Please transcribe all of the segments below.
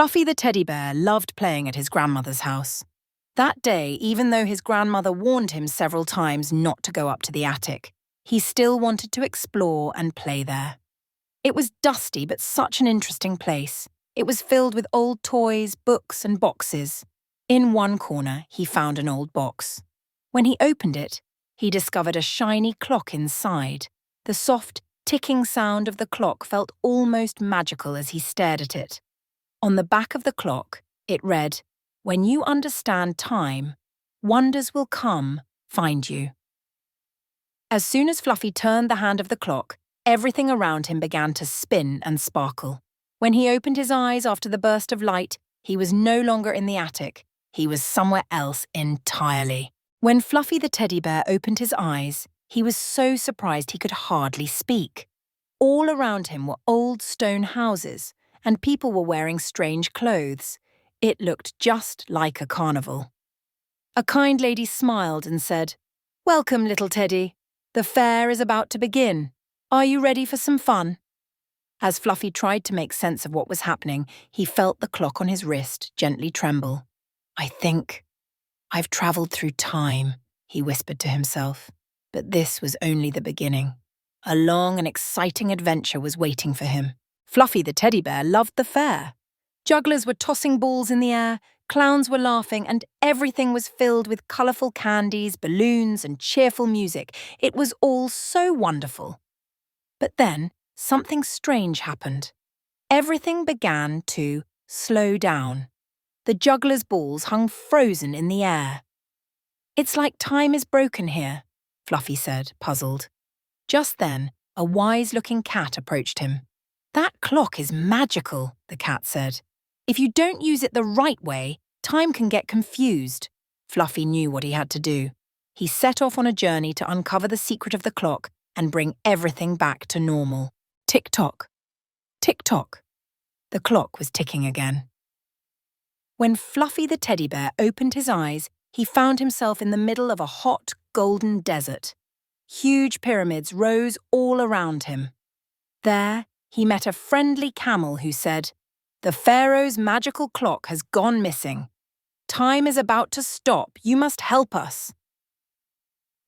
Fluffy the teddy bear loved playing at his grandmother's house. That day, even though his grandmother warned him several times not to go up to the attic, he still wanted to explore and play there. It was dusty but such an interesting place. It was filled with old toys, books and boxes. In one corner, he found an old box. When he opened it, he discovered a shiny clock inside. The soft, ticking sound of the clock felt almost magical as he stared at it. On the back of the clock, it read, "When you understand time, wonders will come, find you." As soon as Fluffy turned the hand of the clock, everything around him began to spin and sparkle. When he opened his eyes after the burst of light, he was no longer in the attic. He was somewhere else entirely. When Fluffy the teddy bear opened his eyes, he was so surprised he could hardly speak. All around him were old stone houses, and people were wearing strange clothes. It looked just like a carnival. A kind lady smiled and said, "Welcome, little Teddy. The fair is about to begin. Are you ready for some fun?" As Fluffy tried to make sense of what was happening, he felt the clock on his wrist gently tremble. "I think I've travelled through time," he whispered to himself. But this was only the beginning. A long and exciting adventure was waiting for him. Fluffy the teddy bear loved the fair. Jugglers were tossing balls in the air, clowns were laughing, and everything was filled with colourful candies, balloons, and cheerful music. It was all so wonderful. But then, something strange happened. Everything began to slow down. The jugglers' balls hung frozen in the air. "It's like time is broken here," Fluffy said, puzzled. Just then, a wise-looking cat approached him. "That clock is magical," the cat said. "If you don't use it the right way, time can get confused." Fluffy knew what he had to do. He set off on a journey to uncover the secret of the clock and bring everything back to normal. Tick-tock, tick-tock. The clock was ticking again. When Fluffy the teddy bear opened his eyes, he found himself in the middle of a hot, golden desert. Huge pyramids rose all around him. There, he met a friendly camel who said, "The pharaoh's magical clock has gone missing. Time is about to stop. You must help us."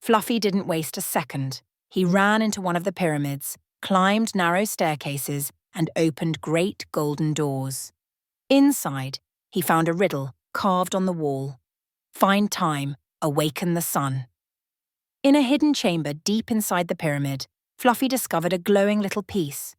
Fluffy didn't waste a second. He ran into one of the pyramids, climbed narrow staircases, and opened great golden doors. Inside, he found a riddle carved on the wall. "Find time, awaken the sun." In a hidden chamber deep inside the pyramid, Fluffy discovered a glowing little piece.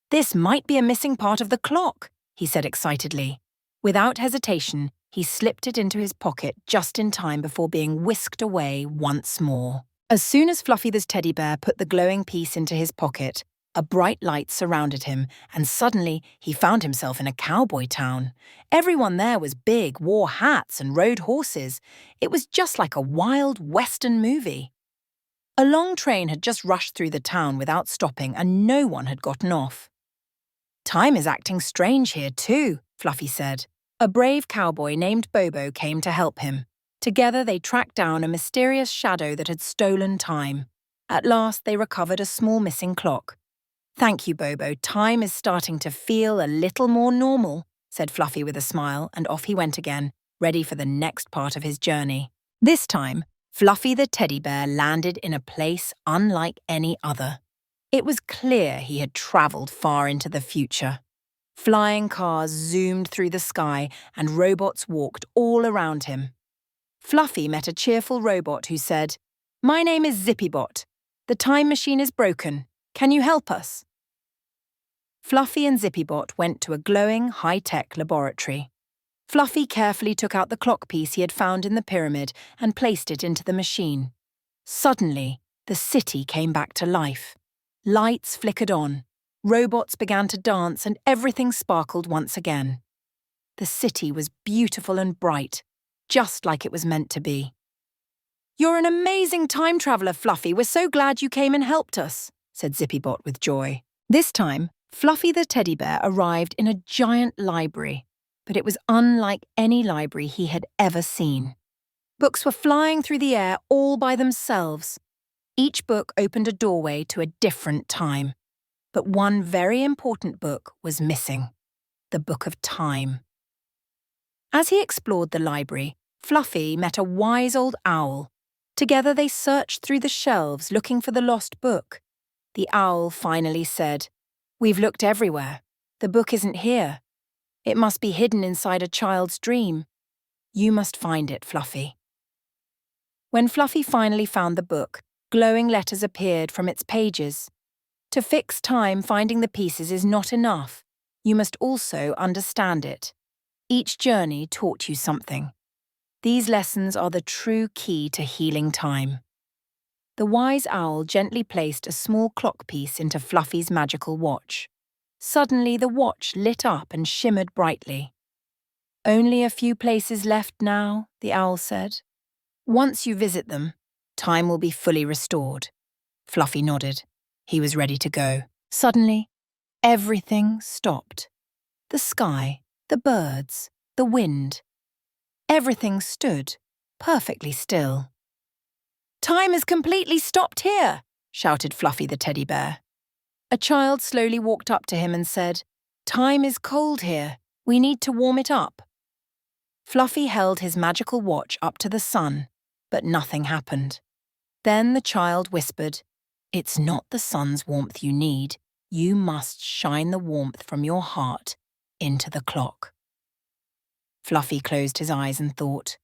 "This might be a missing part of the clock," he said excitedly. Without hesitation, he slipped it into his pocket just in time before being whisked away once more. As soon as Fluffy the teddy bear put the glowing piece into his pocket, a bright light surrounded him, and suddenly he found himself in a cowboy town. Everyone there was big, wore hats, and rode horses. It was just like a wild Western movie. A long train had just rushed through the town without stopping, and no one had gotten off. "Time is acting strange here too," Fluffy said. A brave cowboy named Bobo came to help him. Together they tracked down a mysterious shadow that had stolen time. At last they recovered a small missing clock. "Thank you, Bobo. Time is starting to feel a little more normal," said Fluffy with a smile, and off he went again, ready for the next part of his journey. This time, Fluffy the teddy bear landed in a place unlike any other. It was clear he had travelled far into the future. Flying cars zoomed through the sky and robots walked all around him. Fluffy met a cheerful robot who said, "My name is Zippybot. The time machine is broken. Can you help us?" Fluffy and Zippybot went to a glowing, high-tech laboratory. Fluffy carefully took out the clock piece he had found in the pyramid and placed it into the machine. Suddenly, the city came back to life. Lights flickered on, robots began to dance, and everything sparkled once again. The city was beautiful and bright, just like it was meant to be. "You're an amazing time traveller, Fluffy. We're so glad you came and helped us," said Zippybot with joy. This time, Fluffy the teddy bear arrived in a giant library, but it was unlike any library he had ever seen. Books were flying through the air all by themselves. Each book opened a doorway to a different time. But one very important book was missing: the Book of Time. As he explored the library, Fluffy met a wise old owl. Together they searched through the shelves looking for the lost book. The owl finally said, "We've looked everywhere. The book isn't here. It must be hidden inside a child's dream. You must find it, Fluffy." When Fluffy finally found the book, glowing letters appeared from its pages. To fix time, finding the pieces is not enough. You must also understand it. Each journey taught you something. These lessons are the true key to healing time. The wise owl gently placed a small clock piece into Fluffy's magical watch. Suddenly the watch lit up and shimmered brightly. "Only a few places left now," the owl said. "Once you visit them, time will be fully restored." Fluffy nodded. He was ready to go. Suddenly, everything stopped. The sky, the birds, the wind. Everything stood, perfectly still. "Time has completely stopped here," shouted Fluffy the teddy bear. A child slowly walked up to him and said, "Time is cold here. We need to warm it up." Fluffy held his magical watch up to the sun, but nothing happened. Then the child whispered, "It's not the sun's warmth you need. You must shine the warmth from your heart into the clock." Fluffy closed his eyes and thought,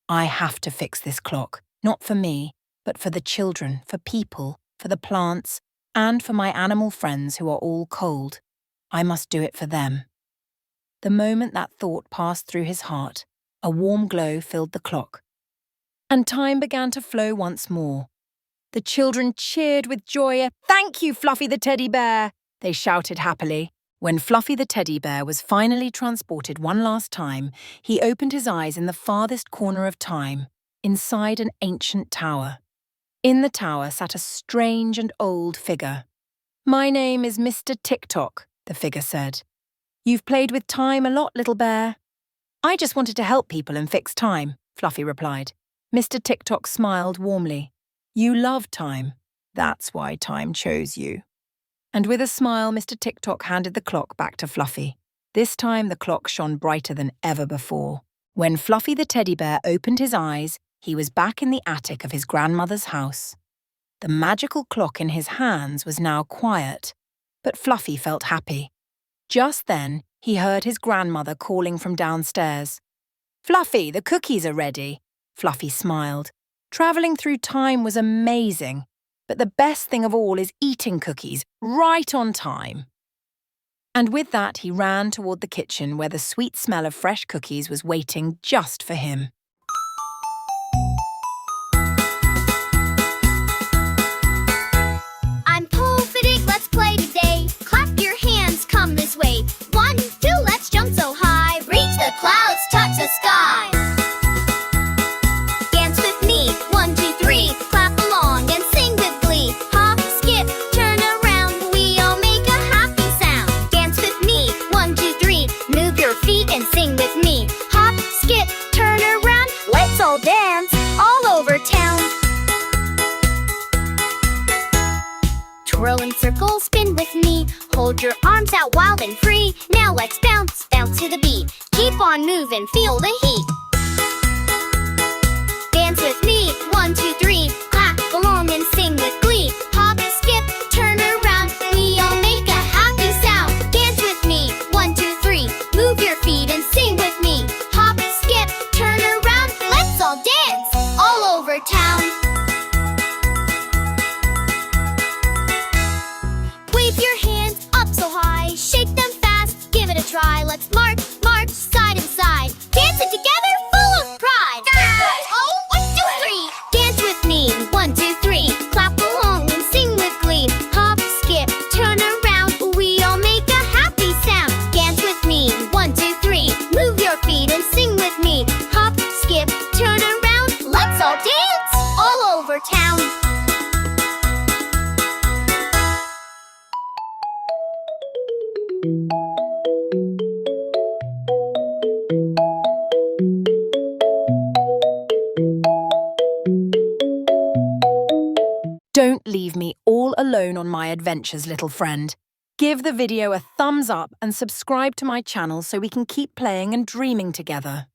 "I have to fix this clock, not for me, but for the children, for people, for the plants, and for my animal friends who are all cold. I must do it for them." The moment that thought passed through his heart, a warm glow filled the clock, and time began to flow once more. The children cheered with joy. "Thank you, Fluffy the teddy bear!" they shouted happily. When Fluffy the teddy bear was finally transported one last time, he opened his eyes in the farthest corner of time, inside an ancient tower. In the tower sat a strange and old figure. "My name is Mr. Tick-Tock," the figure said. "You've played with time a lot, little bear." "I just wanted to help people and fix time," Fluffy replied. Mr. Tick-Tock smiled warmly. "You love time. That's why time chose you." And with a smile, Mr. Tick-Tock handed the clock back to Fluffy. This time the clock shone brighter than ever before. When Fluffy the teddy bear opened his eyes, he was back in the attic of his grandmother's house. The magical clock in his hands was now quiet, but Fluffy felt happy. Just then, he heard his grandmother calling from downstairs. "Fluffy, the cookies are ready." Fluffy smiled. Travelling through time was amazing, but the best thing of all is eating cookies right on time. And with that, he ran toward the kitchen where the sweet smell of fresh cookies was waiting just for him. I'm Pulphitic, let's play today. Clap your hands, come this way. 1, 2, let's jump so high. Reach the clouds, touch the sky. Dance with me, 1, 2, 3. Clap along and sing with glee. Hop, skip, turn around, we all make a happy sound. Dance with me, 1, 2, 3. Move your feet and sing with me. Hop, skip, turn around, let's all dance all over town. Twirl in circles, spin with me. Hold your arms out wild and free. Now let's bounce, bounce to the beat. Keep on moving, feel the heat. Dance with me, 1, 2, 3. Clap along and sing with glee. Hop, skip, turn around, we all make a happy sound. Dance with me, 1, 2, 3. Move your feet and sing with me. Hop, skip, turn around, let's all dance all over town. Wave your hands up so high, shake them fast, give it a try. Let's march, march, side and side, dancing together, full of pride. Oh, 1, 2, 3. Dance with me, 1, 2, 3. Clap along and sing with glee. Hop, skip, turn around, we all make a happy sound. Dance with me, 1, 2, 3. Move your feet and sing with me. Hop, skip, turn around, let's all dance all over town. Don't leave me all alone on my adventures, little friend. Give the video a thumbs up and subscribe to my channel so we can keep playing and dreaming together.